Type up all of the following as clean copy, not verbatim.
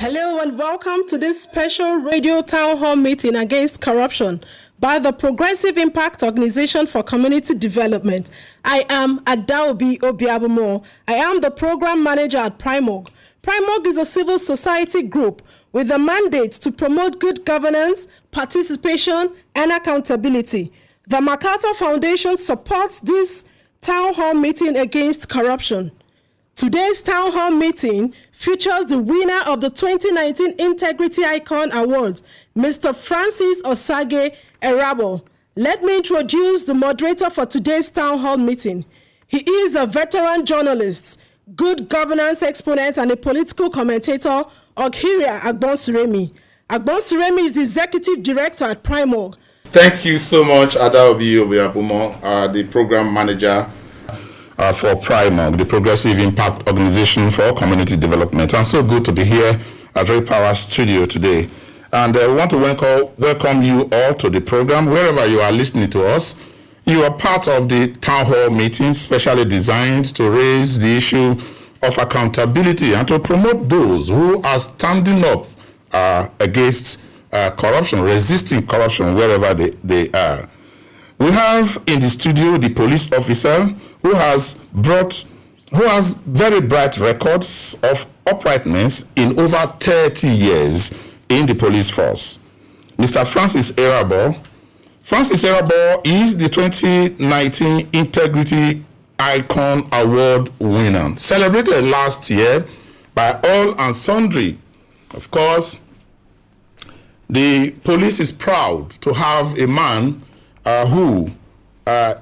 Hello and welcome to this special radio town hall meeting against corruption by the Progressive Impact Organization for Community Development. I am Adaobi Obiabumo. I am the program manager at PRIMORG. PRIMORG is a civil society group with a mandate to promote good governance, participation, and accountability. The MacArthur Foundation supports this town hall meeting against corruption. Today's town hall meeting features the winner of the 2019 Integrity Icon Awards, Mr. Francis Osage Erabo. Let me introduce the moderator for today's town hall meeting. He is a veteran journalist, good governance exponent, and a political commentator, Oghiria Agbonsuremi. Agbonsuremi is the executive director at PRIMORG. Thank you so much, Adaobi Obiabumo, the program manager for PRIMORG, the Progressive Impact Organization for Community Development. I'm so good to be here at Ray Power Studio today. And I want to welcome you all to the program. Wherever you are listening to us, you are part of the town hall meeting specially designed to raise the issue of accountability and to promote those who are standing up against corruption, resisting corruption wherever they are. We have in the studio the police officer who has very bright records of uprightness in over 30 years in the police force. Mr. Francis Erabo. Francis Erabo is the 2019 Integrity Icon Award winner, celebrated last year by all and sundry. Of course, the police is proud to have a man who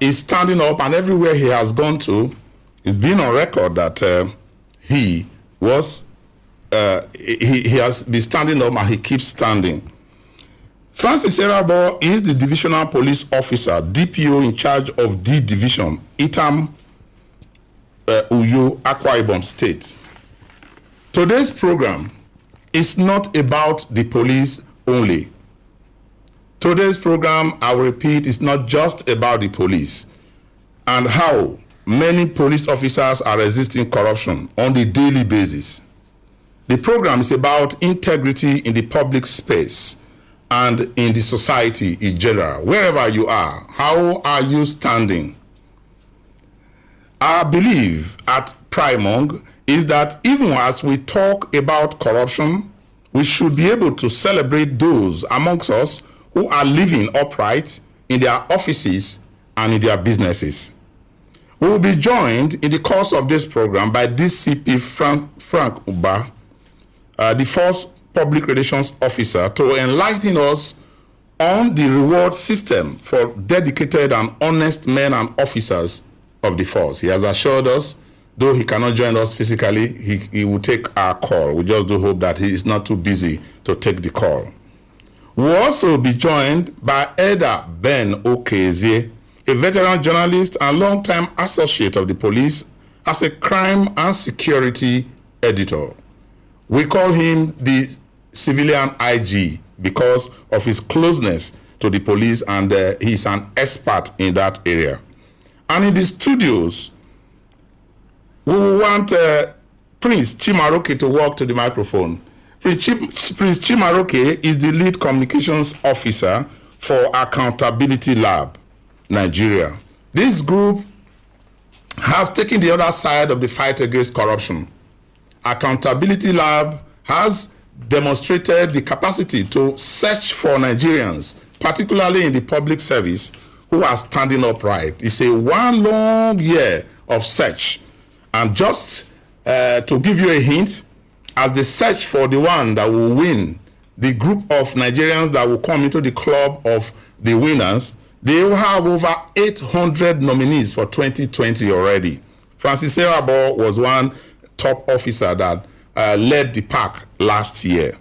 is standing up, and everywhere he has gone to, it's been on record that he has been standing up and he keeps standing. Francis Erabo is the divisional police officer, DPO in charge of D Division, Itam Uyo, Akwa Ibom State. Today's program is not about the police only. Today's program, I will repeat, is not just about the police and how many police officers are resisting corruption on the daily basis. The program is about integrity in the public space and in the society in general. Wherever you are, how are you standing? Our belief at PRIMORG is that even as we talk about corruption, we should be able to celebrate those amongst us who are living upright in their offices and in their businesses. We will be joined in the course of this program by DCP Frank Uba, the first public relations officer, to enlighten us on the reward system for dedicated and honest men and officers of the force. He has assured us, though he cannot join us physically, he will take our call. We just do hope that he is not too busy to take the call. We'll also be joined by Eda Ben Okezie, a veteran journalist and longtime associate of the police as a crime and security editor. We call him the civilian IG because of his closeness to the police, and he's an expert in that area. And in the studios, we want Prince Chimaroke to walk to the microphone. Prince Chimaroke is the lead communications officer for Accountability Lab, Nigeria. This group has taken the other side of the fight against corruption. Accountability Lab has demonstrated the capacity to search for Nigerians, particularly in the public service, who are standing upright. It's a one long year of search. And just to give you a hint, as they search for the one that will win, the group of Nigerians that will come into the club of the winners, they will have over 800 nominees for 2020 already. Francis Erabo was one top officer that led the pack last year.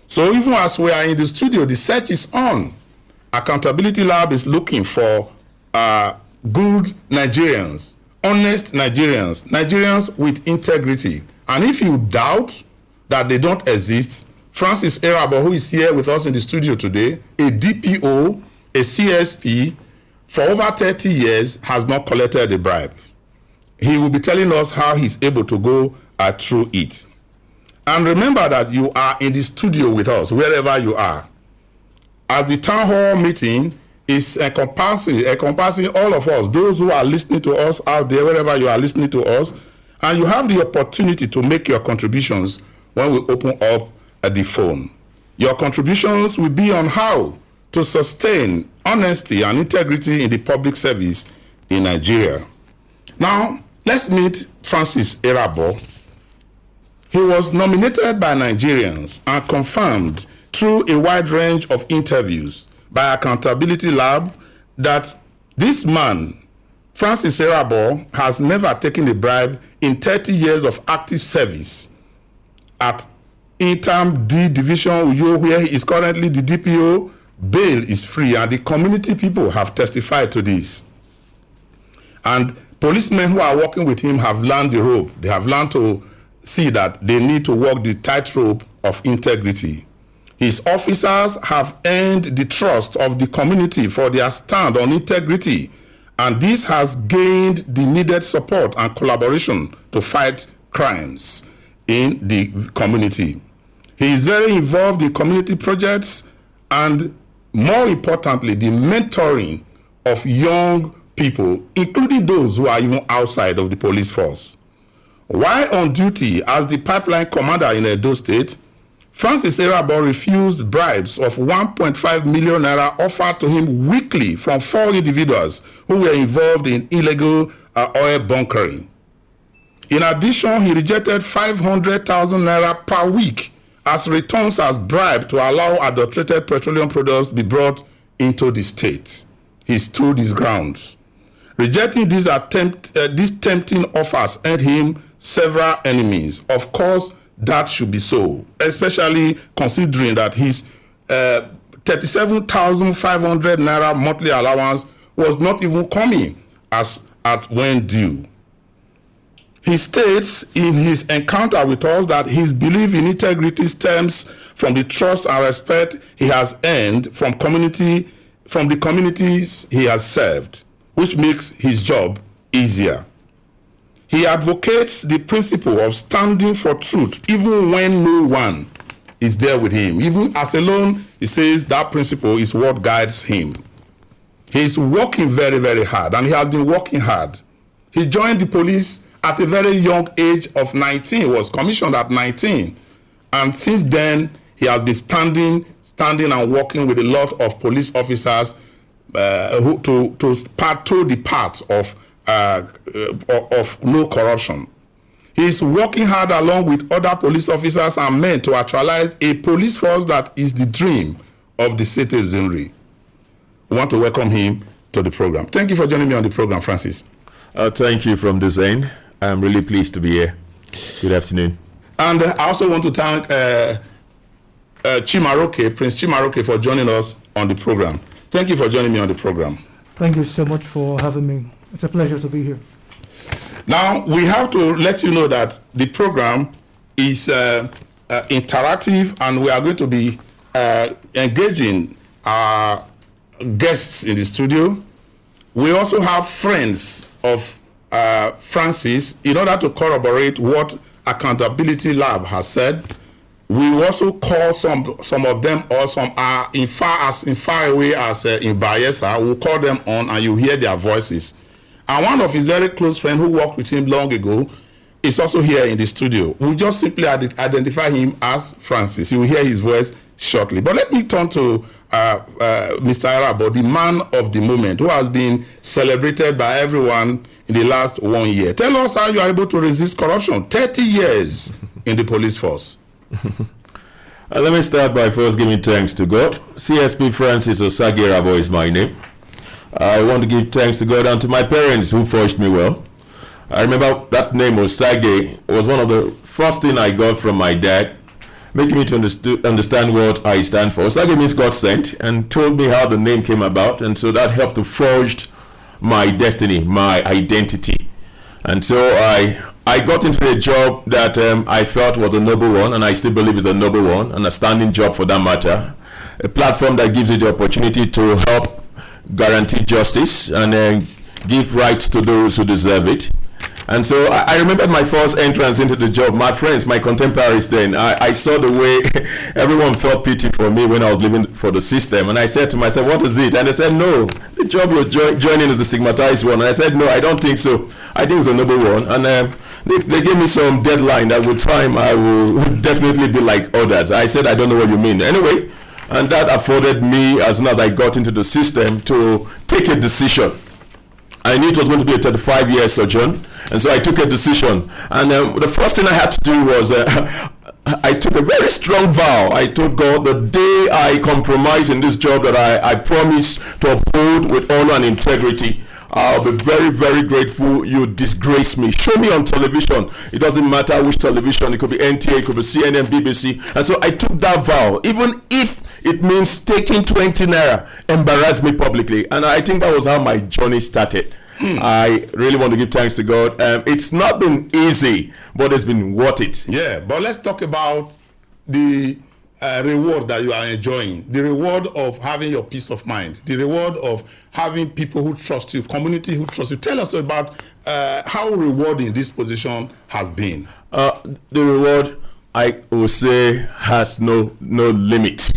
So even as we are in the studio, the search is on. Accountability Lab is looking for good Nigerians, honest Nigerians, Nigerians with integrity. And if you doubt that they don't exist, Francis Erabo, who is here with us in the studio today, a DPO, a CSP, for over 30 years, has not collected a bribe. He will be telling us how he's able to go through it. And remember that you are in the studio with us, wherever you are. As the town hall meeting is encompassing all of us, those who are listening to us out there, wherever you are listening to us, and you have the opportunity to make your contributions when we open up the phone. Your contributions will be on how to sustain honesty and integrity in the public service in Nigeria. Now, let's meet Francis Irabo. He was nominated by Nigerians and confirmed through a wide range of interviews by Accountability Lab that this man, Francis Irabo, has never taken a bribe in 30 years of active service at Interim D Division Uyo, where he is currently the DPO. Bail is free, and the community people have testified to this. And policemen who are working with him have learned the rope. They have learned to see that they need to walk the tightrope of integrity. His officers have earned the trust of the community for their stand on integrity, and this has gained the needed support and collaboration to fight crimes in the community. He is very involved in community projects and, more importantly, the mentoring of young people, including those who are even outside of the police force. While on duty as the pipeline commander in Edo State, Francis Irabo refused bribes of 1.5 million naira offered to him weekly from 4 individuals who were involved in illegal oil bunkering. In addition, he rejected 500,000 naira per week as returns as bribe to allow adulterated petroleum products to be brought into the state. He stood his grounds. Rejecting these tempting offers earned him several enemies. Of course, that should be so, especially considering that his 37,500 naira monthly allowance was not even coming as at when due. He states in his encounter with us that his belief in integrity stems from the trust and respect he has earned from the communities he has served, which makes his job easier. He advocates the principle of standing for truth even when no one is there with him. Even as alone, he says that principle is what guides him. He is working very, very hard, and he has been working hard. He joined the police at a very young age of 19. He was commissioned at 19. And since then, he has been standing and working with a lot of police officers to toe the path of no corruption. He is working hard along with other police officers and men to actualize a police force that is the dream of the citizenry. We want to welcome him to the program. Thank you for joining me on the program, Francis. Thank you from this end. I'm really pleased to be here. Good afternoon. And I also want to thank Prince Chimaroke, for joining us on the program. Thank you for joining me on the program. Thank you so much for having me. It's a pleasure to be here. Now, we have to let you know that the program is interactive, and we are going to be engaging our guests in the studio. We also have friends of Francis in order to corroborate what Accountability Lab has said. We also call some of them, or some are in far away as in Bayelsa. We'll call them on, and you hear their voices. And one of his very close friends who worked with him long ago is also here in the studio. We'll just simply identify him as Francis. You will hear his voice shortly. But let me turn to Mr. Irabo, the man of the moment, who has been celebrated by everyone in the last 1 year. Tell us how you are able to resist corruption. 30 years in the police force. Let me start by first giving thanks to God. CSP Francis Osage Irabo is my name. I want to give thanks to God and to my parents who forged me well. I remember that name, Osage, was one of the first things I got from my dad, making me to understand what I stand for. Osage means God sent, and told me how the name came about, and so that helped to forge my destiny, my identity. And so I got into a job that I felt was a noble one, and I still believe is a noble one, and a standing job for that matter. A platform that gives you the opportunity to help guarantee justice and give rights to those who deserve it. And so I remember my first entrance into the job. My friends, my contemporaries then, I saw the way everyone felt pity for me when I was living for the system. And I said to myself, what is it? And they said, no, the job you're joining is a stigmatized one. And I said, no, I don't think so. I think it's a noble one. And they gave me some deadline that with time I will definitely be like others. I said, I don't know what you mean. Anyway, and that afforded me, as soon as I got into the system, to take a decision. I knew it was going to be a 35-year sojourn, and so I took a decision. And the first thing I had to do was I took a very strong vow. I told God, the day I compromise in this job that I promise to uphold with honor and integrity, I'll be very, very grateful you disgrace me. Show me on television. It doesn't matter which television. It could be NTA, it could be CNN, BBC. And so I took that vow, even if it means taking 20 naira, embarrass me publicly. And I think that was how my journey started. I really want to give thanks to God. It's not been easy, but it's been worth it. Yeah, but let's talk about the reward that you are enjoying, the reward of having your peace of mind, the reward of having people who trust you, community who trust you. Tell us about how rewarding this position has been. The reward, I will say, has no limit.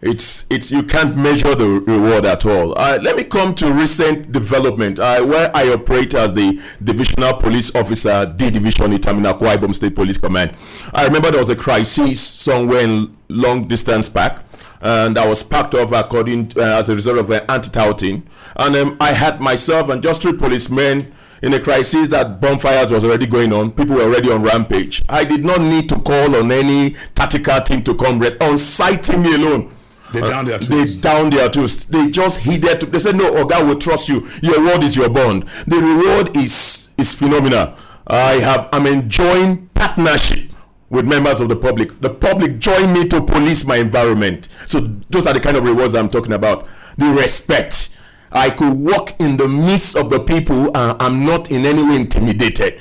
It's you can't measure the reward at all. Let me come to recent development where I operate as the divisional police officer, D Division in Akwa Ibom State Police Command. I remember there was a crisis somewhere in long distance back, and I was packed off as a result of anti-touting. And I had myself and just 3 policemen in a crisis that bonfires was already going on. People were already on rampage. I did not need to call on any tactical team to come on sighting me alone. They down their tools. They down their tools. They just heeded. They said, no, oh, God will trust you. Your word is your bond. The reward is phenomenal. I'm enjoying partnership with members of the public. The public join me to police my environment. So those are the kind of rewards I'm talking about. The respect. I could walk in the midst of the people. I'm not in any way intimidated.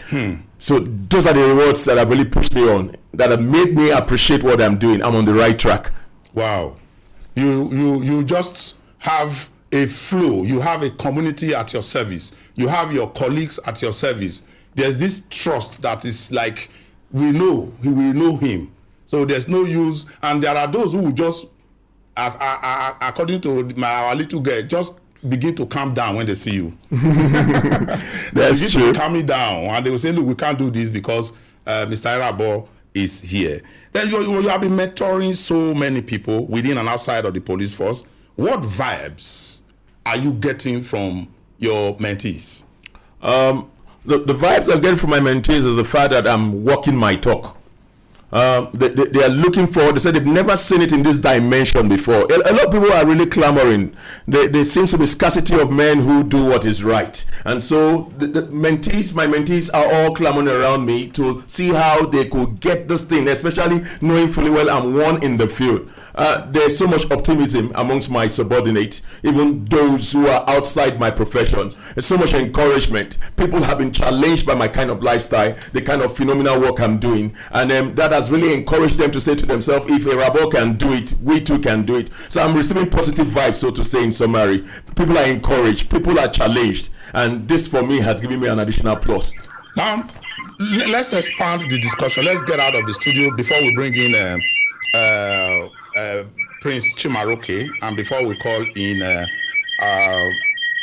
So those are the rewards that have really pushed me on, that have made me appreciate what I'm doing. I'm on the right track. Wow. You just have a flow. You have a community at your service. You have your colleagues at your service. There's this trust that is like, we know him. So there's no use. And there are those who will just, according to our little girl, just begin to calm down when they see you. That's true. Calm me down. And they will say, look, we can't do this because Mr. Irabo is here. Then you have been mentoring so many people within and outside of the police force. What vibes are you getting from your mentees? The vibes I'm getting from my mentees is the fact that I'm walking my talk. They are looking forward. They said they've never seen it in this dimension before. A lot of people are really clamoring. There seems to be scarcity of men who do what is right. And so my mentees are all clamoring around me to see how they could get this thing, especially knowing fully well I'm one in the field. There's so much optimism amongst my subordinates, even those who are outside my profession. There's so much encouragement. People have been challenged by my kind of lifestyle, the kind of phenomenal work I'm doing. And that has really encouraged them to say to themselves, if Irabo can do it, we too can do it. So I'm receiving positive vibes, so to say, in summary. People are encouraged, people are challenged, and this for me has given me an additional plus. Now, let's expand the discussion. Let's get out of the studio before we bring in Prince Chimaroke, and before we call in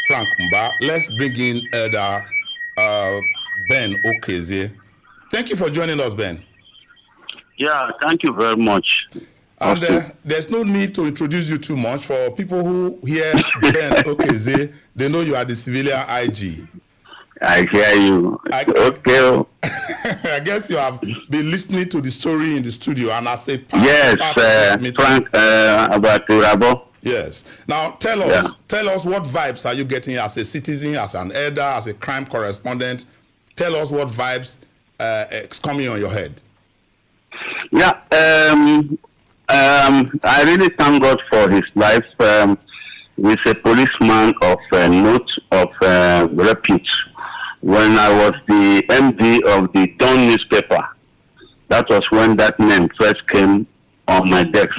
Frank Mba. Let's bring in Elder Ben Okeze. Thank you for joining us, Ben. Yeah, thank you very much. And there's no need to introduce you too much. For people who hear Ben Okeze, they know you are the civilian IG. I hear you. Okay. I guess you have been listening to the story in the studio, and as a part Frank, about Irabo. Yes. Now tell us what vibes are you getting as a citizen, as an elder, as a crime correspondent. Tell us what vibes is coming on your head. Yeah, I really thank God for his life. He's a policeman of note, of repute. When I was the MD of the Dawn newspaper, that was when that name first came on my desk.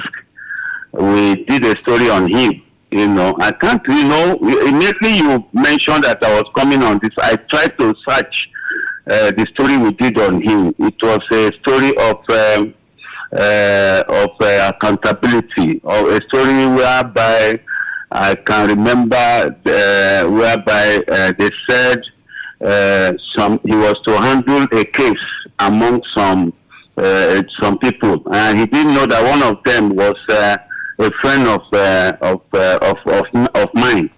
We did a story on him. I can't, immediately you mentioned that I was coming on this, I tried to search the story we did on him. It was a story of accountability, or a story whereby I can remember whereby they said he was to handle a case among some people, and he didn't know that one of them was a friend of mine.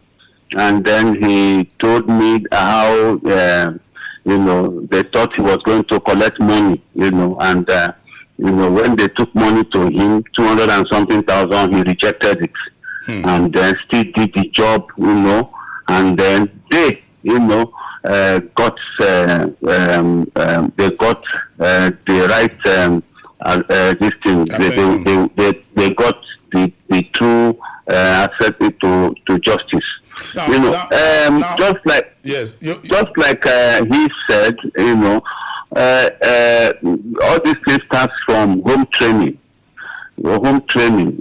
And then he told me how they thought he was going to collect money, and when they took money to him, 200 and something thousand, he rejected it, and then still did the job, and then they, got the right this thing. They got the true access to justice. Just like yes, just like he said, all these things starts from home training,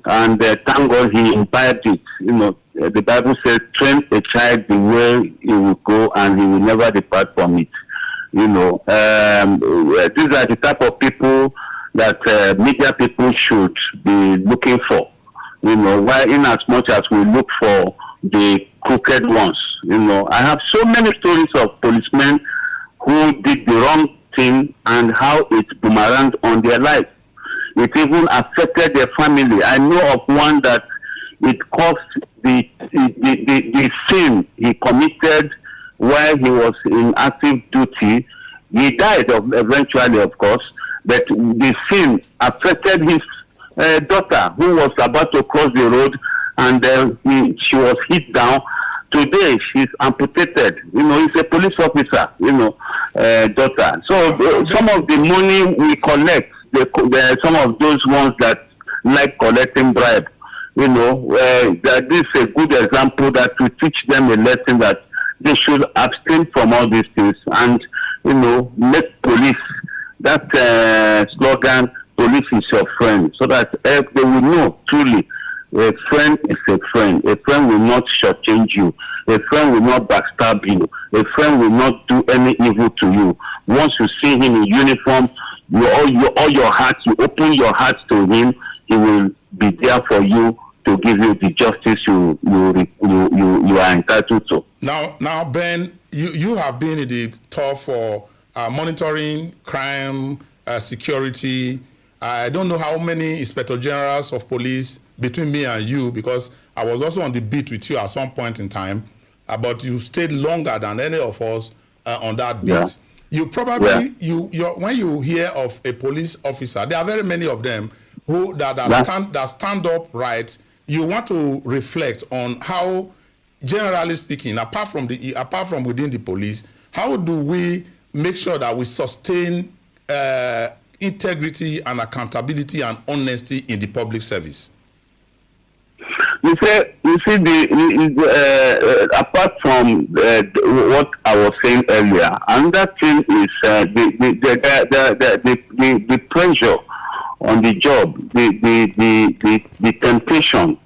and thank God he imbibed it. The Bible says, train a child the way he will go, and he will never depart from it. These are the type of people that media people should be looking for. Why, in as much as we look for the crooked ones, I have so many stories of policemen who did the wrong thing and how it boomeranged on their life. It even affected their family. I know of one that it caused the sin he committed while he was in active duty. He died eventually, of course, but the sin affected his daughter, who was about to cross the road, and she was hit down. Today she's amputated. He's a police officer. Daughter. So some of the money we collect, some of those ones that like collecting bribe, that this is a good example that we teach them a lesson that they should abstain from all these things and make police that slogan, police is your friend, so that they will know truly a friend is a friend. A friend will not shortchange you. A friend will not backstab you. A friend will not do any evil to you. Once you see him in uniform, all your heart, you open your heart to him, he will be there for you to give you the justice you are entitled to. Now, Ben, you have been in the tour for monitoring crime, security. I don't know how many inspector generals of police between me and you, because I was also on the beat with you at some point in time, but you stayed longer than any of us on that beat. Yeah. You probably, when you hear of a police officer, there are very many of them who that stand up right. You want to reflect on how, generally speaking, apart from within the police, how do we make sure that we sustain integrity and accountability and honesty in the public service? You see, apart from what I was saying earlier, another thing is the pressure on the job, the temptation,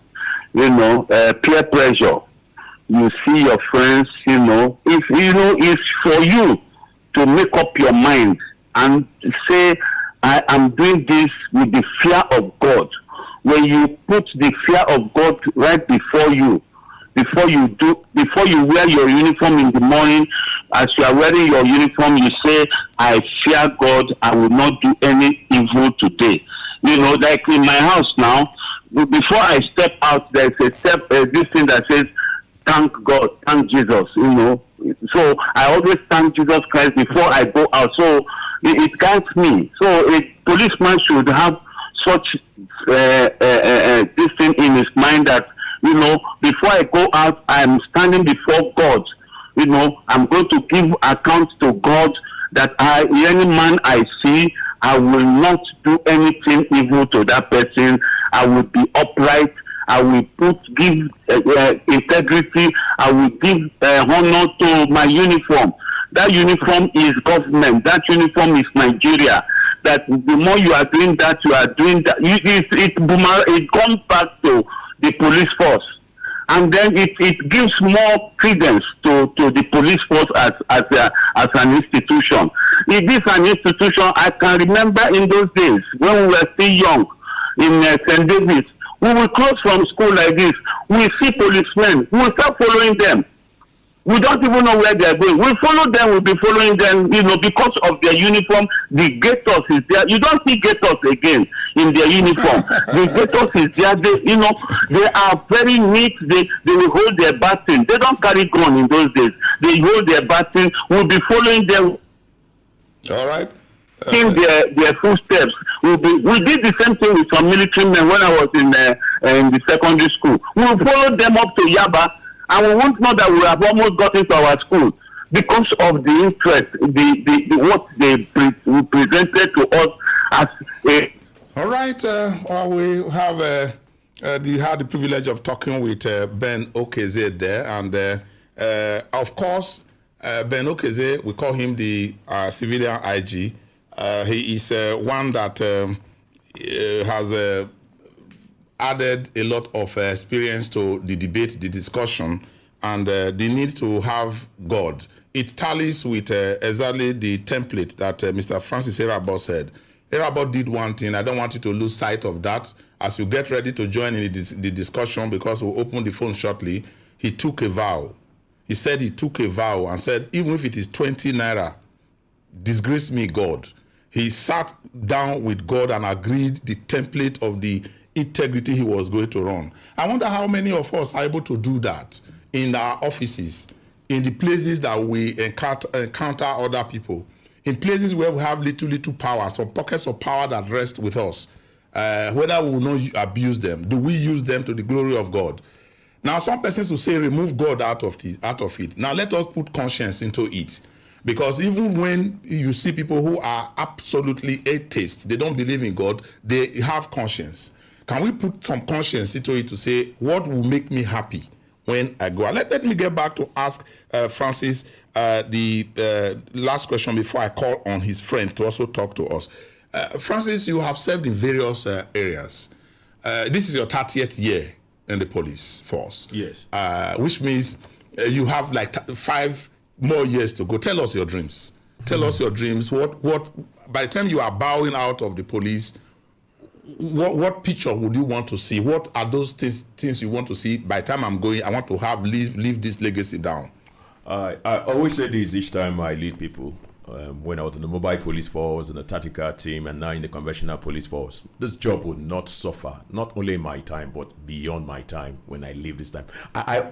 peer pressure. You see your friends, if for you to make up your mind and say, I am doing this with the fear of God. When you put the fear of God right before you wear your uniform in the morning, as you are wearing your uniform, you say, I fear God, I will not do any evil today. Like in my house now, before I step out, there's this thing that says, thank God, thank Jesus, So I always thank Jesus Christ before I go out. So it guides me. So a policeman should have such this thing in his mind that, before I go out, I'm standing before God. I'm going to give account to God that any man I see, I will not do anything evil to that person. I will be upright. I will give integrity. I will give honor to my uniform. That uniform is government. That uniform is Nigeria. That the more you are doing that, you are doing that. It comes back to the police force. and then it gives more credence to the police force as an institution. It is an institution. I can remember in those days when we were still young in St. David's, we will close from school like this. We see policemen. We will start following them. We don't even know where they are going. We follow them. We'll be following them, because of their uniform. The gators is there. You don't see gators again in their uniform. The gators is there. They are very neat. They will hold their baton. They don't carry gun in those days. They hold their baton. We'll be following them. All right. In their footsteps. We did the same thing with some military men when I was in the secondary school. We followed them up to Yaba, and we won't know that we have almost got into our school because of the interest, the what they presented to us as a. All right. We have had the privilege of talking with Ben Okeze there, and of course, Ben Okeze, we call him the civilian IG. He is one that has added a lot of experience to the debate, the discussion, and the need to have God. It tallies with exactly the template that Mr. Francis Erabo said. Erabo did one thing. I don't want you to lose sight of that. As you get ready to join in the discussion, because we'll open the phone shortly, he took a vow. He said he took a vow and said, even if it is 20 naira, disgrace me, God. He sat down with God and agreed the template of the integrity he was going to run. I wonder how many of us are able to do that in our offices, in the places that we encounter other people, in places where we have little power, some pockets of power that rest with us. Whether we will not abuse them, do we use them to the glory of God? Now, some persons will say, remove God out of it. Now, let us put conscience into it. Because even when you see people who are absolutely atheists, they don't believe in God, they have conscience. Can we put some conscience into it to say, what will make me happy when I go out? Let me get back to ask Francis the last question before I call on his friend to also talk to us. Francis, you have served in various areas. This is your 30th year in the police force. Yes. Which means you have like 5 more years to go. Tell us your dreams. Tell us your dreams. What by the time you are bowing out of the police, what picture would you want to see? What are those things you want to see? By the time I'm going, I want to leave this legacy down. I always say this each time I lead people. When I was in the mobile police force, in the tactical team, and now in the conventional police force, this job would not suffer, not only in my time, but beyond my time when I leave this time.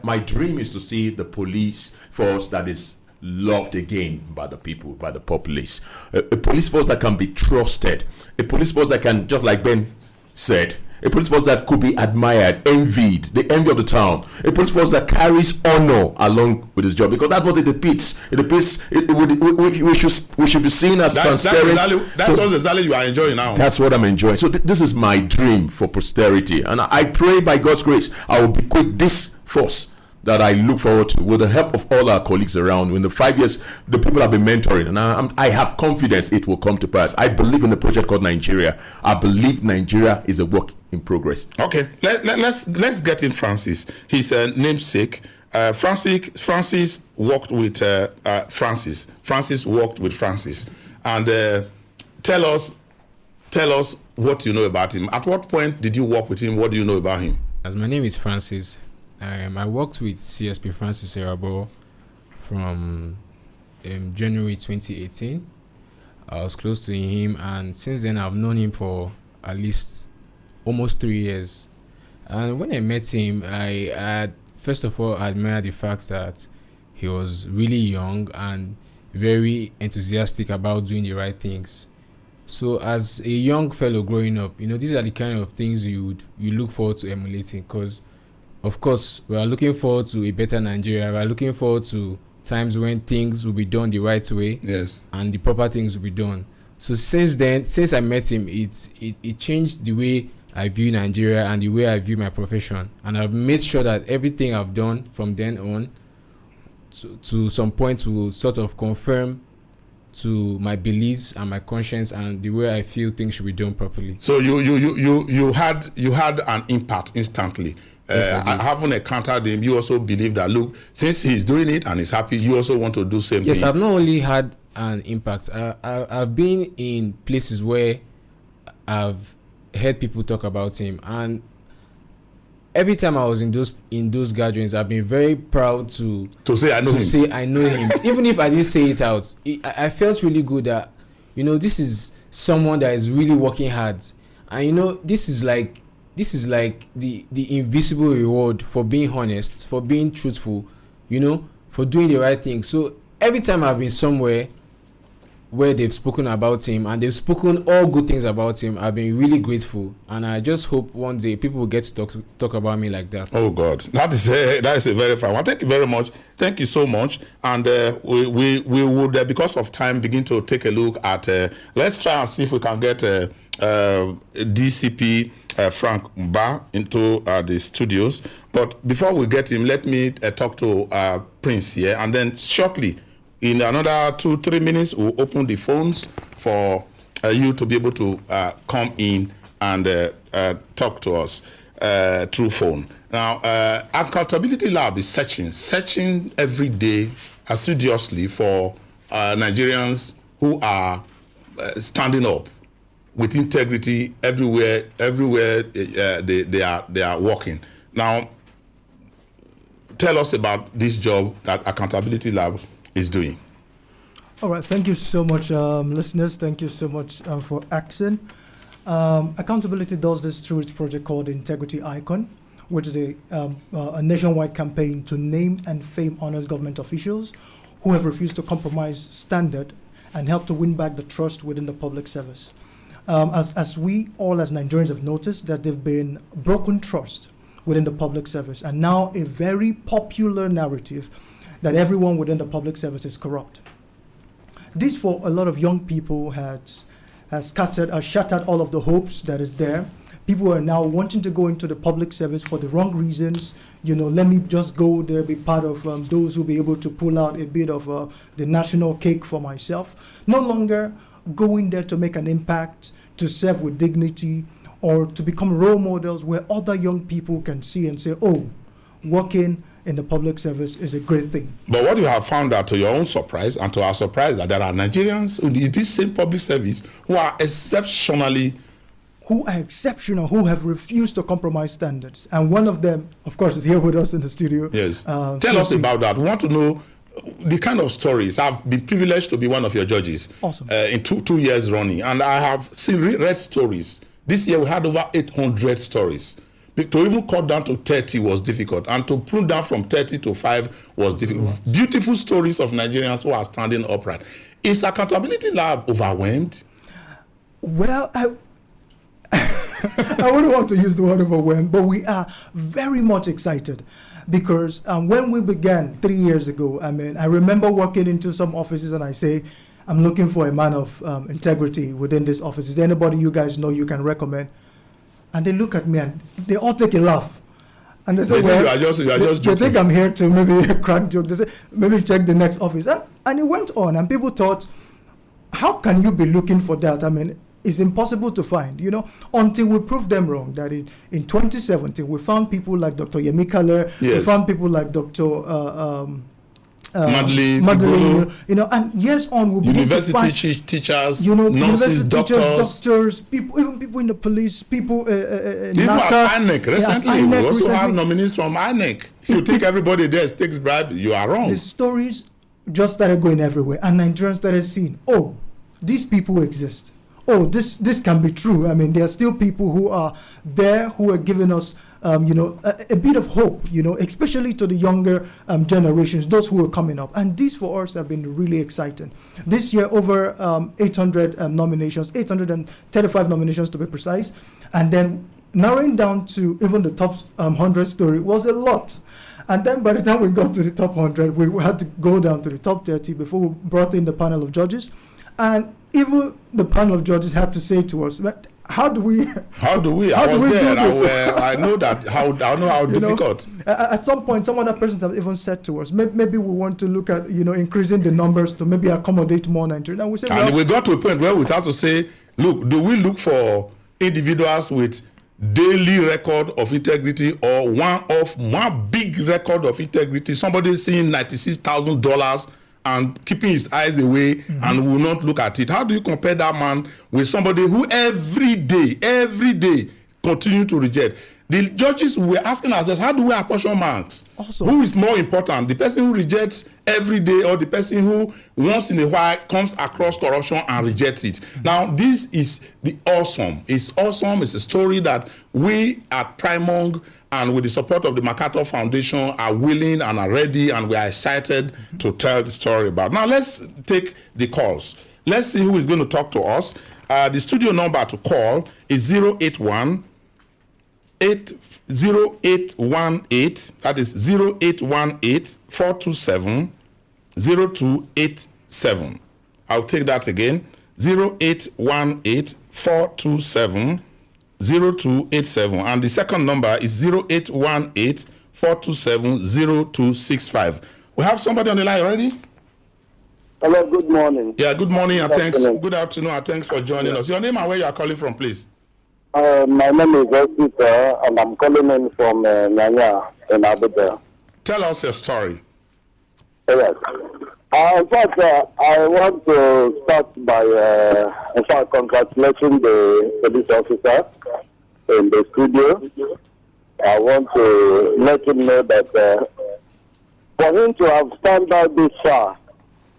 My dream is to see the police force that is loved again by the people, by the populace. A police force that can be trusted. A police force that can, just like Ben said, a police force that could be admired, envied, the envy of the town. A police force that carries honor along with his job, because that's what it depicts. We should be seen as transparent. That's what exactly you are enjoying now. That's what I'm enjoying. So this is my dream for posterity, and I pray by God's grace I will bequeath this force that I look forward to, with the help of all our colleagues around. In the 5 years, the people have been mentoring, and I have confidence it will come to pass. I believe in the project called Nigeria. I believe Nigeria is a work in progress. Okay, let's get in Francis. His namesake. Francis worked with Francis. Francis worked with Francis, and tell us what you know about him. At what point did you work with him? What do you know about him? As my name is Francis. I worked with CSP Francis Erabo from January 2018. I was close to him, and since then I've known him for at least almost 3 years. And when I met him, I first of all admired the fact that he was really young and very enthusiastic about doing the right things. So as a young fellow growing up, these are the kind of things you look forward to emulating, because of course, we are looking forward to a better Nigeria. We are looking forward to times when things will be done the right way. Yes. And the proper things will be done. So since I met him, it changed the way I view Nigeria and the way I view my profession. And I've made sure that everything I've done from then on to some point will sort of confirm to my beliefs and my conscience and the way I feel things should be done properly. So you had an impact instantly. Yes, I do. Having encountered him, you also believe that, look, since he's doing it and he's happy, you also want to do same Yes, thing. I've not only had an impact. I've been in places where I've heard people talk about him, and every time I was in those gatherings, I've been very proud to say I know him. Say I know him, even if I didn't say it out. I felt really good that, you know, this is someone that is really working hard, and you know, this is like the invisible reward for being honest, for being truthful, you know, for doing the right thing. So every time I've been somewhere where they've spoken about him and they've spoken all good things about him, I've been really grateful, and I just hope one day people will get to talk about me like that. Oh God, that is a very fine one. Thank you very much. Thank you so much. And we would, because of time, begin to take a look at. Let's try and see if we can get DCP Frank Mba into the studios. But before we get him, let me talk to Prince here, and then shortly, in another 2-3 minutes, we'll open the phones for you to be able to come in and talk to us through phone. Now, Accountability Lab is searching every day assiduously for Nigerians who are standing up with integrity everywhere they are working. Now, tell us about this job that Accountability Lab is doing. All right, thank you so much, listeners. Thank you so much for asking. Accountability does this through its project called Integrity Icon, which is a nationwide campaign to name and fame honest government officials who have refused to compromise standard and help to win back the trust within the public service. As we all as Nigerians have noticed, that there have been broken trust within the public service, and now a very popular narrative that everyone within the public service is corrupt. This, for a lot of young people, has shattered all of the hopes that is there. People are now wanting to go into the public service for the wrong reasons. You know, let me just go there, be part of those who will be able to pull out a bit of the national cake for myself. No longer going there to make an impact, to serve with dignity, or to become role models where other young people can see and say, oh, working in the public service is a great thing. But what you have found out, to your own surprise and to our surprise, that there are Nigerians in this same public service who are exceptional, who have refused to compromise standards. And one of them, of course, is here with us in the studio. Yes. Tell us about that. We want to know the kind of stories. I've been privileged to be one of your judges. Awesome. In two years running. And I have read stories. This year we had over 800 stories. To even cut down to 30 was difficult, and to pull down from 30 to 5 was difficult. Right. Beautiful stories of Nigerians who are standing upright. Is Accountability Lab overwhelmed? Well, I wouldn't want to use the word overwhelmed, but we are very much excited because when we began 3 years ago, I remember walking into some offices and I say, I'm looking for a man of integrity within this office. Is there anybody you guys know you can recommend? And they look at me and they all take a laugh. And they say, well, you are just joking. They think I'm here to maybe crack joke. They say, maybe check the next office. And it went on, and people thought, how can you be looking for that? It's impossible to find, until we proved them wrong. That in 2017, we found people like Dr. Yemi Kaler, yes. We found people like Dr. Madeline, and years on, we'll university teachers, nurses, doctors, people, even people in the police, people even at INEC recently. We also have nominees from INEC. If you think everybody there takes bribe, you are wrong. The stories just started going everywhere, and Nigerians started seeing, oh, these people exist. Oh, this can be true. There are still people who are there who are giving us a bit of hope, especially to the younger generations, those who are coming up. And these for us have been really exciting. This year, over 800 nominations, 835 nominations to be precise. And then narrowing down to even the top 100 story was a lot. And then by the time we got to the top 100, we had to go down to the top 30 before we brought in the panel of judges. And even the panel of judges had to say to us, how do we? I was there. I know that. I know how difficult. At some point, some other persons have even said to us, maybe we want to look at increasing the numbers to maybe accommodate more Nigerians. And we said, we got to a point where we have to say, look, do we look for individuals with daily record of integrity or one big record of integrity, somebody seeing $96,000 and keeping his eyes away and will not look at it. How do you compare that man with somebody who every day continue to reject? The judges were asking ourselves, how do we apportion marks? Awesome. Who is more important, the person who rejects every day or the person who once in a while comes across corruption and rejects it? Now, this is the awesome. It's awesome. It's a story that we at PRIMORG and with the support of the MacArthur Foundation are willing and are ready, and we are excited to tell the story about. Now, let's take the calls. Let's see who is going to talk to us. The studio number to call is 0818, that is 0818 427 0287. I'll take that again, 0818 427 0287, and the second number is 0818 427 0265. We have somebody on the line already. Hello, good morning. Yeah, good morning and thanks. Afternoon. Good afternoon and thanks for joining us. Your name and where you are calling from, please. My name is Osita, and I'm calling in from Nyanya in Abuja. Tell us your story. Yes. In fact, I want to start by, congratulating the police officer in the studio. I want to let him know that for him to have stand out this far,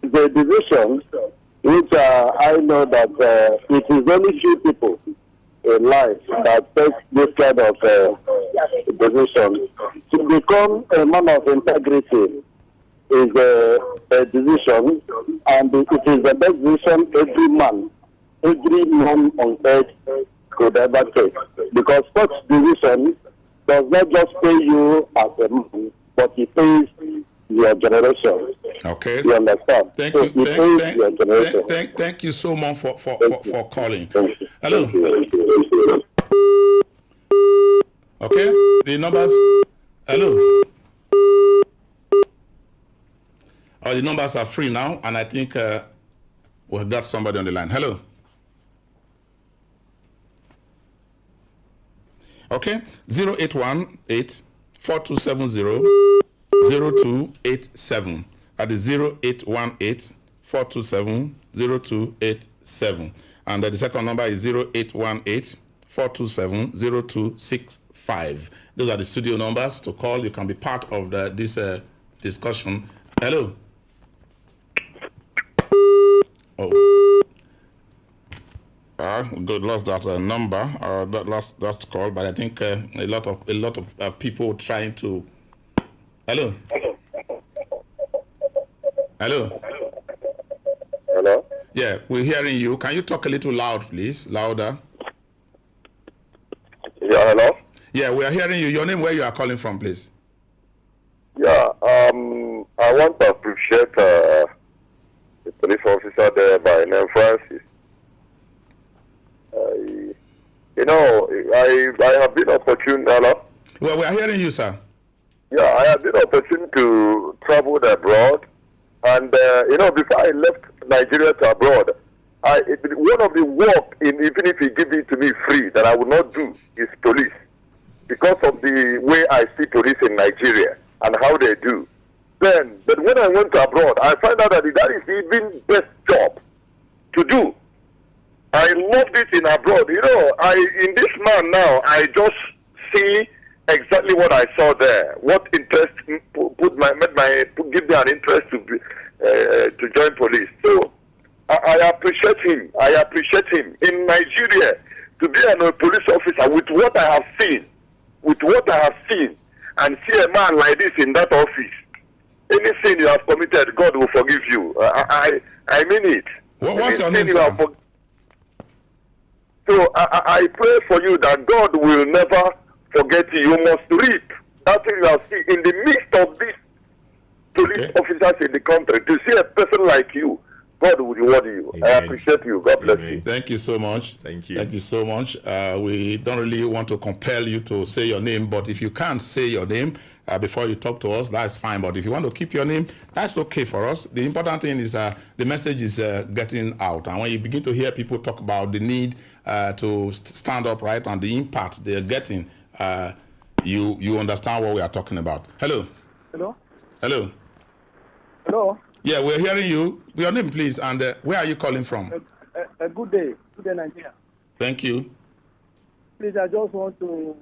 the decision, which I know that it is only few people in life that take this kind of decision. To become a man of integrity is a decision, and it is the best decision every man on earth could ever take. Because such decision does not just pay you as a man, but it pays your generation. Okay. You understand? Thank so you. Thank you so much for calling. Hello. Okay. The numbers. Hello. The numbers are free now, and I think we've got somebody on the line. Hello. Okay. 0818 4270 0287. That is 0818 427 0287. And the second number is 0818 427 0265. Those are the studio numbers to call. You can be part of this discussion. Hello. Oh. Good. Lost that number. That call. But I think a lot of people trying to. Hello. Hello. Hello? Yeah, we're hearing you. Can you talk a little loud, please? Louder. Yeah, hello? Yeah, we are hearing you. Your name, where you are calling from, please? Yeah, I want to appreciate the police officer there by name Francis. I have been opportune. Hello? Well, we are hearing you, sir. Yeah, I have been opportune to travel abroad, and before I left Nigeria to abroad, one of the work, even if he give it to me free, that I would not do is police, because of the way I see police in Nigeria and how they do. But when I went to abroad, I found out that is even best job to do. I loved it in abroad. In this man now, I just see exactly what I saw there. What interest give me an interest to join police. So I appreciate him. In Nigeria, to be a police officer with what I have seen, and see a man like this in that office, any sin you have committed, God will forgive you. I mean it. What's your name, sir? So I pray for you that God will never forget you. You must reap that thing you have seen in the midst of these police officers in the country. To see a person like you God will reward you. Amen. I appreciate you. God bless Amen. you. Thank you so much. Thank you. Thank you so much. We don't really want to compel you to say your name, but if you can't say your name before you talk to us, that's fine. But if you want to keep your name, that's okay for us. The important thing is the message is getting out. And when you begin to hear people talk about the need to stand up, right, and the impact they're getting, you understand what we are talking about. Hello. Hello? Hello. Hello? Yeah, we're hearing you. Your name, please, and where are you calling from? Good day. Good day, Nigeria. Thank you. Please, I just want to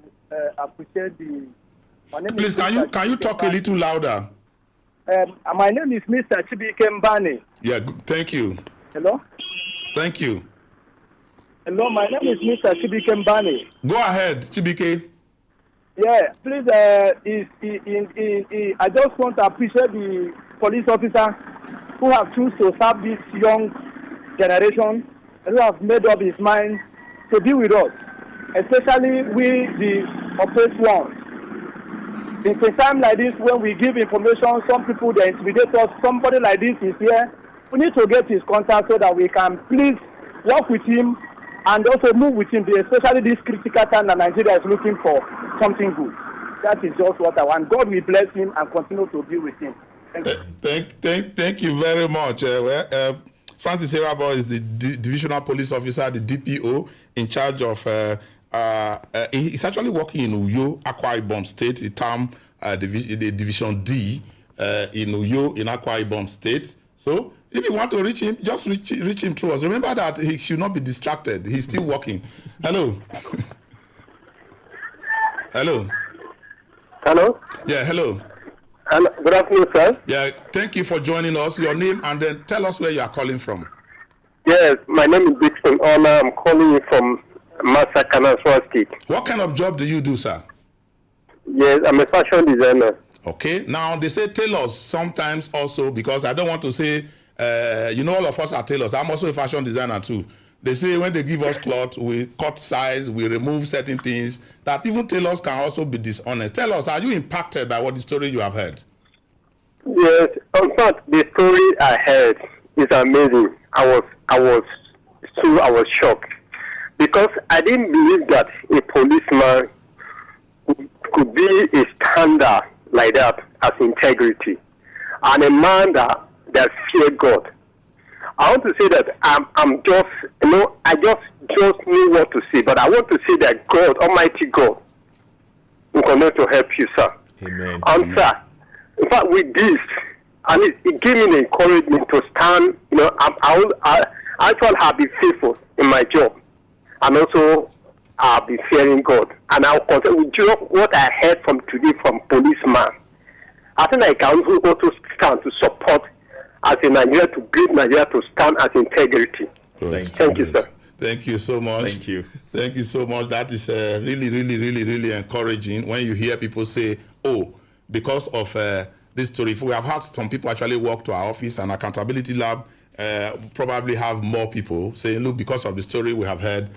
appreciate the... My name Please, is Mr. can you talk a little louder? My name is Mr. Chibike Mbane. Yeah, thank you. Hello? Thank you. Hello, my name is Mr. Chibike Mbane. Go ahead, Chibike. Yeah, please, I just want to appreciate the police officer who have chosen to serve this young generation, who have made up his mind to be with us, especially we, the oppressed ones. In a time like this, when we give information, some people, they intimidate us. Somebody like this is here. We need to get his contact so that we can please work with him and also move with him, especially this critical time that Nigeria is looking for something good. That is just what I want. God will bless him and continue to be with him. Thank you very much. Francis Irabo is the divisional police officer, the DPO, in charge of. He's actually working in Uyo, Akwa Ibom State, the Division D in Uyo, in Akwa Ibom State. So, if you want to reach him, just reach him through us. Remember that he should not be distracted. He's still working. Hello. Hello. Hello? Yeah, hello. Hello. Good afternoon, sir. Yeah, thank you for joining us. Your name, and then tell us where you are calling from. Yes, my name is Dixon Honor. I'm calling you from Masaka, Nasarawa State. What kind of job do you do, sir? Yes, I'm a fashion designer. Okay. Now, they say tailors sometimes also, because I don't want to say, all of us are tailors. I'm also a fashion designer too. They say when they give us cloth, we cut size, we remove certain things, that even tailors can also be dishonest. Tell us, are you impacted by what the story you have heard? Yes, in fact, the story I heard is amazing. I was shocked because I didn't believe that a policeman could be a standard like that as integrity and a man that fear God. I want to say that I'm just, I just knew what to say, but I want to say that God, Almighty God, will continue to help you, sir. Amen. And sir, in fact, with this, and it gave me the encouragement to stand. I actually have been faithful in my job, and also I've been fearing God. And I'll continue with what I heard from today from policeman. I think I can also stand to support as a Nigeria, to build Nigeria to stand as integrity. Thank you, sir. Thank you so much. Thank you. Thank you so much. That is really, really, really, really encouraging when you hear people say, oh, because of this story. If we have had some people actually walk to our office and accountability lab, probably have more people saying, look, because of the story we have heard,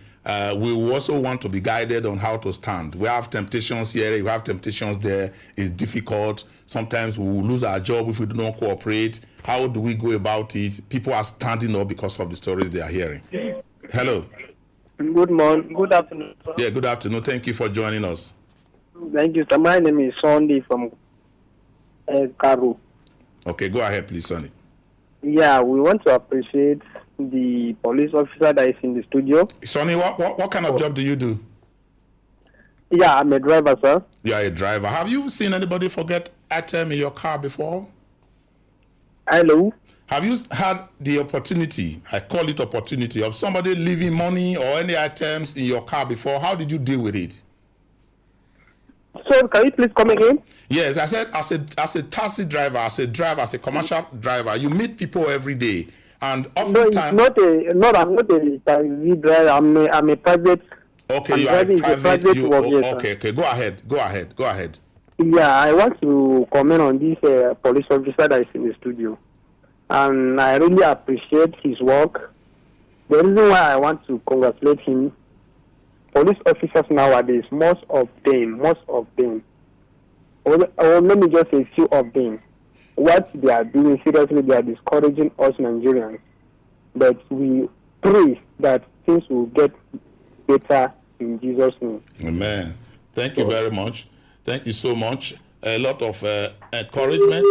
we also want to be guided on how to stand. We have temptations here, we have temptations there. It's difficult. Sometimes we will lose our job if we do not cooperate. How do we go about it? People are standing up because of the stories they are hearing. Hello. Good morning. Good afternoon, sir. Yeah, good afternoon. Thank you for joining us. Thank you, sir. My name is Sunday from Karu. Okay, go ahead, please, Sonny. Yeah, we want to appreciate the police officer that is in the studio. Sonny, what kind of job do you do? Yeah, I'm a driver, sir. You are a driver. Have you seen anybody forget item in your car before? Hello. Have you had the opportunity, I call it opportunity, of somebody leaving money or any items in your car before? How did you deal with it? So, can you please come again? Yes, I said as a taxi driver, as a commercial driver, you meet people every day, and oftentimes. No, I'm not a taxi driver. I'm a private. Okay, you are a private. Okay. Go ahead. Yeah, I want to comment on this police officer that is in the studio, and I really appreciate his work. The reason why I want to congratulate him, police officers nowadays, most of them, or let me just say a few of them, what they are doing, seriously, they are discouraging us Nigerians. but we pray that things will get better in Jesus' name. Amen. Thank you very much. Thank you so much. A lot of encouragement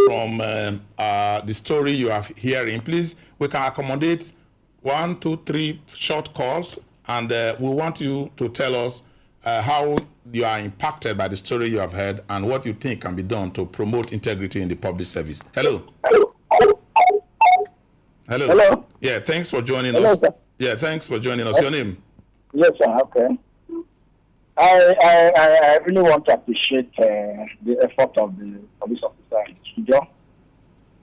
from the story you are hearing. Please, we can accommodate 1, 2, 3 short calls, and we want you to tell us how you are impacted by the story you have heard and what you think can be done to promote integrity in the public service. Hello. Hello. Hello. Yeah, thanks for joining Hello, us. sir. Yeah, thanks for joining us. Your name? Yes, sir. Okay. I really want to appreciate the effort of the police officer in the studio,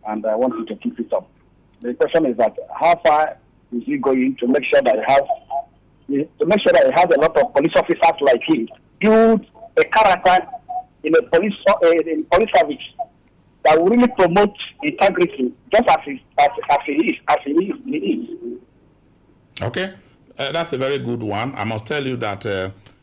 and I want you to keep it up. The question is that how far is he going to make sure that he has a lot of police officers like him, build a character in a police service that will really promote integrity, just as he is. Okay, that's a very good one. I must tell you that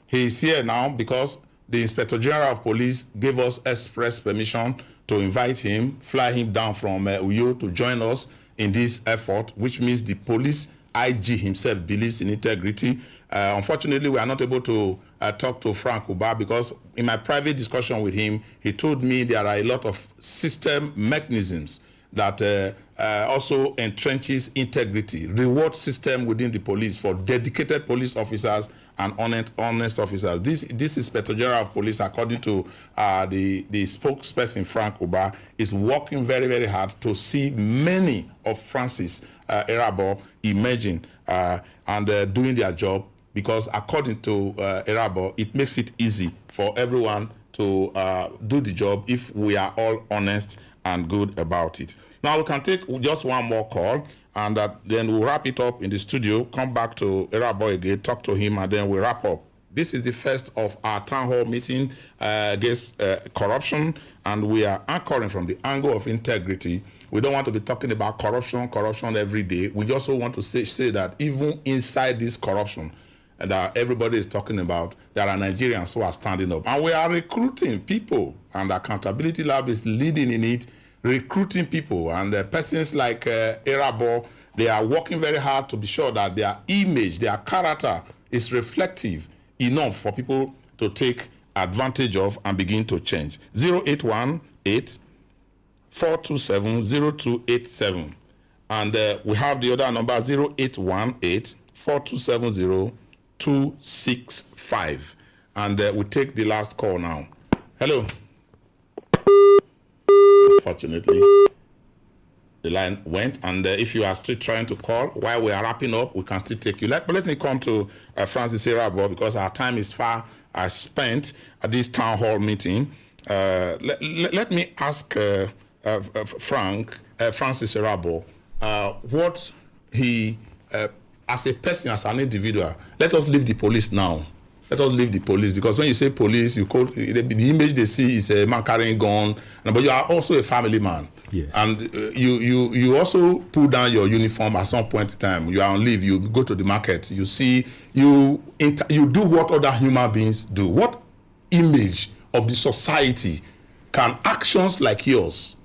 he is here now because the Inspector General of Police gave us express permission to invite him, fly him down from Uyo to join us in this effort, which means the police IG himself believes in integrity. Unfortunately, we are not able to talk to Frank Uba because in my private discussion with him, he told me there are a lot of system mechanisms that also entrenches integrity, reward system within the police for dedicated police officers and honest officers. This Inspector General of Police, according to the spokesperson Frank Uba, is working very, very hard to see many of Francis Erabo emerging and doing their job, because according to Erabo, it makes it easy for everyone to do the job if we are all honest and good about it. Now we can take just one more call, and then we'll wrap it up in the studio, come back to Erabo again, talk to him, and then we'll wrap up. This is the first of our town hall meeting against corruption, and we are anchoring from the angle of integrity. We don't want to be talking about corruption every day. We also want to say that even inside this corruption that everybody is talking about, there are Nigerians who are standing up. And we are recruiting people, and the Accountability Lab is leading in it, recruiting people. And persons like Erabo, they are working very hard to be sure that their image, their character is reflective enough for people to take advantage of and begin to change. 0818-427-0287. And we have the other number, 0818-4270-265. And we take the last call now. Hello. Unfortunately, the line went, and if you are still trying to call while we are wrapping up, we can still take you. But let me come to Francis Erabo, because our time is far spent at this town hall meeting. Let me ask Francis Erabo what he, as a person, as an individual. Let us leave the police now. Let us leave the police, because when you say police, you call the image they see is a man carrying gun, but you are also a family man. Yes. And you also pull down your uniform at some point in time. You are on leave. You go to the market. You see, you do what other human beings do. What image of the society can actions like yours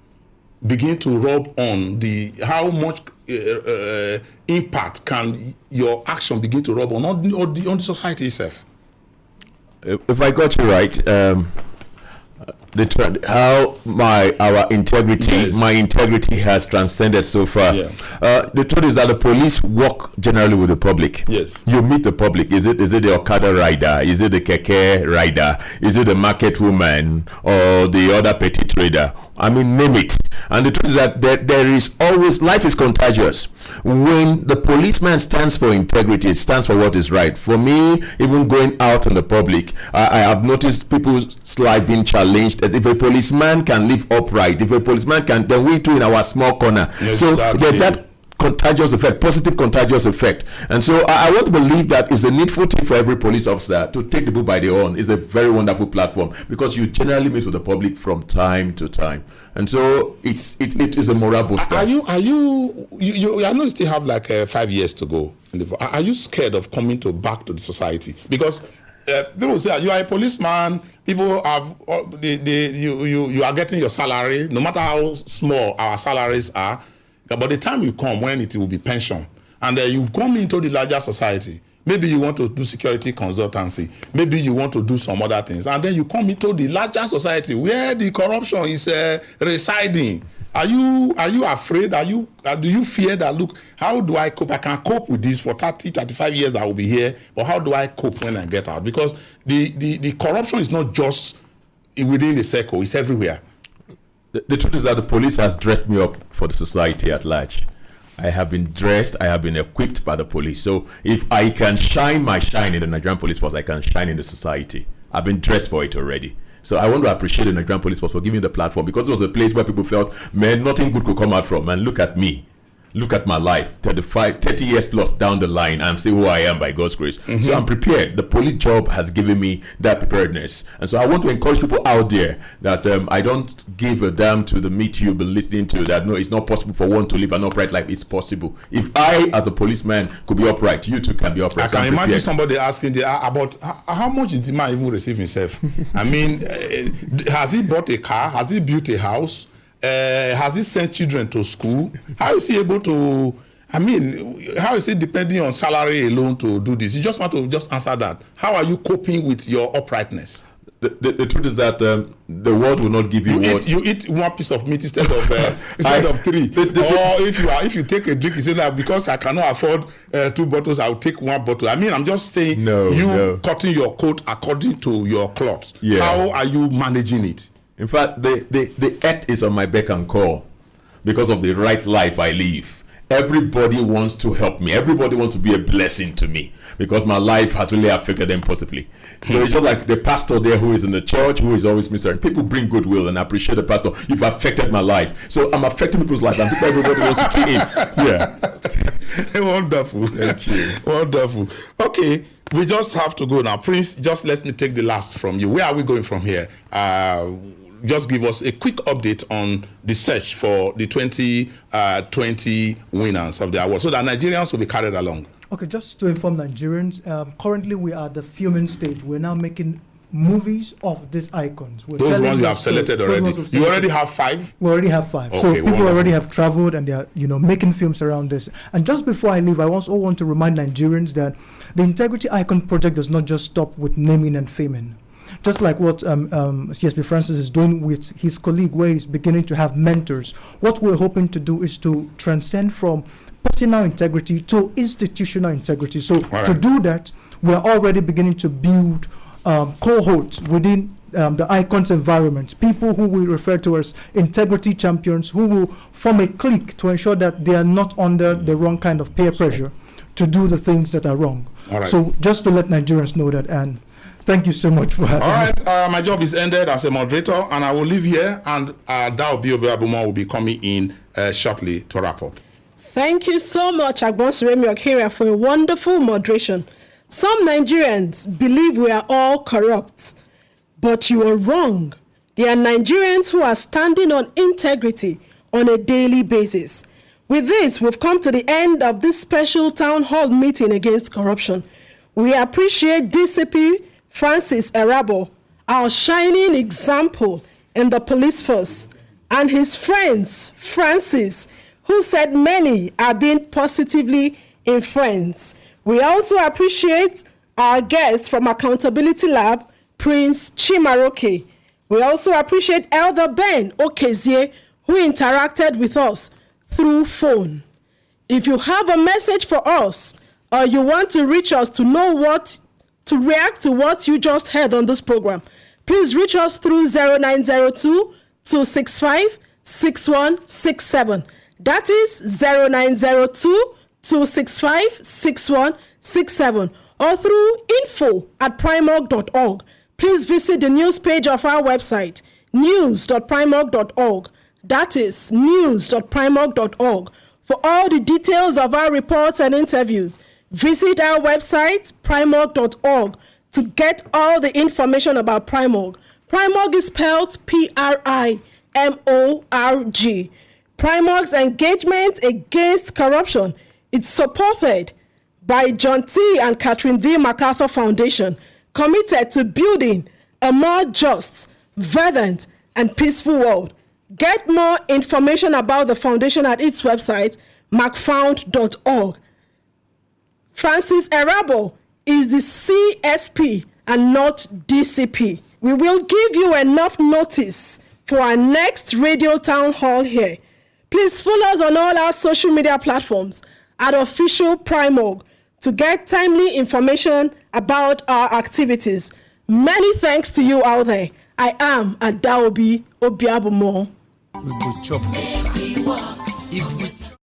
begin to rub on how much impact can your action begin to rub on the society itself? If I got you right, the trend, how our integrity, Yes. my integrity has transcended so far. Yeah. The truth is that the police work generally with the public. Yes. You meet the public. Is it the Okada rider? Is it the keke rider? Is it the market woman or the other petty trader? I mean, name it. And the truth is that there is always, life is contagious. When the policeman stands for integrity, it stands for what is right. For me, even going out in the public, I have noticed people's life being challenged. As if a policeman can live upright, if a policeman can, then we too in our small corner. Yes, so exactly. there's that contagious effect, positive contagious effect. And so I want to believe that it's a needful thing for every police officer to take the bull by the horn. It's a very wonderful platform, because you generally meet with the public from time to time. And so it is a moral booster. I know you still have like 5 years to go. Are you scared of coming back to the society? Because people say you are a policeman. People have you are getting your salary, no matter how small our salaries are. But the time will come when it will be pension, and you come into the larger society. Maybe you want to do security consultancy. Maybe you want to do some other things. And then you come into the larger society where the corruption is residing. Are you afraid? Do you fear that, look, how do I cope? I can cope with this for 30, 35 years I will be here, but how do I cope when I get out? Because the corruption is not just within the circle, it's everywhere. The truth is that the police has dressed me up for the society at large. I have been dressed, I have been equipped by the police. So if I can shine my shine in the Nigerian Police Force, I can shine in the society. I've been dressed for it already. So I want to appreciate the Nigerian Police Force for giving me the platform, because it was a place where people felt, man, nothing good could come out from. And look at me. Look at my life, 30 years plus down the line, I'm still who I am by God's grace. Mm-hmm. So I'm prepared. The police job has given me that preparedness. And so I want to encourage people out there that I don't give a damn to the meat you've been listening to, that no, it's not possible for one to live an upright life. It's possible. If I, as a policeman, could be upright, you too can be upright. I can imagine somebody asking about how much did the man even receive himself? I mean, has he bought a car? Has he built a house? Has he sent children to school? How is he able to, how is he depending on salary alone to do this? You just want to just answer that. How are you coping with your uprightness? The truth is that the world will not give you what you eat one piece of meat instead of three. Or if you take a drink, you say that because I cannot afford 2 bottles, I'll take 1 bottle. I'm just saying cutting your coat according to your cloth. Yeah. How are you managing it? In fact, the earth is on my beck and call because of the right life I live. Everybody wants to help me. Everybody wants to be a blessing to me because my life has really affected them positively. So it's just like the pastor there who is in the church, who is always Mr. People bring goodwill and appreciate the pastor. You've affected my life. So I'm affecting people's life and everybody wants to key in. Yeah. Wonderful. Thank you. Wonderful. Okay. We just have to go now. Prince, just let me take the last from you. Where are we going from here? Just give us a quick update on the search for the 2020 winners of the award so that Nigerians will be carried along. Okay, just to inform Nigerians, currently we are at the filming stage. We're now making movies of these icons. Those ones you have selected already. You already have 5? We already have 5. Okay, so people wonderful. already have traveled and they are, making films around this. And just before I leave, I also want to remind Nigerians that the Integrity Icon Project does not just stop with naming and faming. Just like what CSP Francis is doing with his colleague, where he's beginning to have mentors. What we're hoping to do is to transcend from personal integrity to institutional integrity. So to do that, we're already beginning to build cohorts within the icons environment, people who we refer to as integrity champions, who will form a clique to ensure that they are not under the wrong kind of peer pressure to do the things that are wrong. So just to let Nigerians know that, and thank you so much for having me. All right, my job is ended as a moderator, and I will leave here, and Daobi Obiabuma will be coming in shortly to wrap up. Thank you so much, Agbonsure Miokere, for a wonderful moderation. Some Nigerians believe we are all corrupt, but you are wrong. There are Nigerians who are standing on integrity on a daily basis. With this, we've come to the end of this special town hall meeting against corruption. We appreciate DCP Francis Erabo, our shining example in the police force, and his friends, Francis, who said many are being positively influenced. We also appreciate our guest from Accountability Lab, Prince Chimaroke. We also appreciate Elder Ben Okezie, who interacted with us through phone. If you have a message for us, or you want to reach us to react to what you just heard on this program, please reach us through 0902-265-6167. That is 0902-265-6167, or through info@primorg.org. Please visit the news page of our website, news.primorg.org. That is news.primorg.org. For all the details of our reports and interviews, visit our website, primorg.org, to get all the information about PRIMORG. PRIMORG is spelled PRIMORG. PRIMORG's engagement against corruption is supported by John T. and Catherine D. MacArthur Foundation, committed to building a more just, vibrant, and peaceful world. Get more information about the foundation at its website, macfound.org. Francis Erabo is the CSP and not DCP. We will give you enough notice for our next radio town hall here. Please follow us on all our social media platforms at official PRIMORG to get timely information about our activities. Many thanks to you out there. I am Adaobi Obiabumo. We go chop better.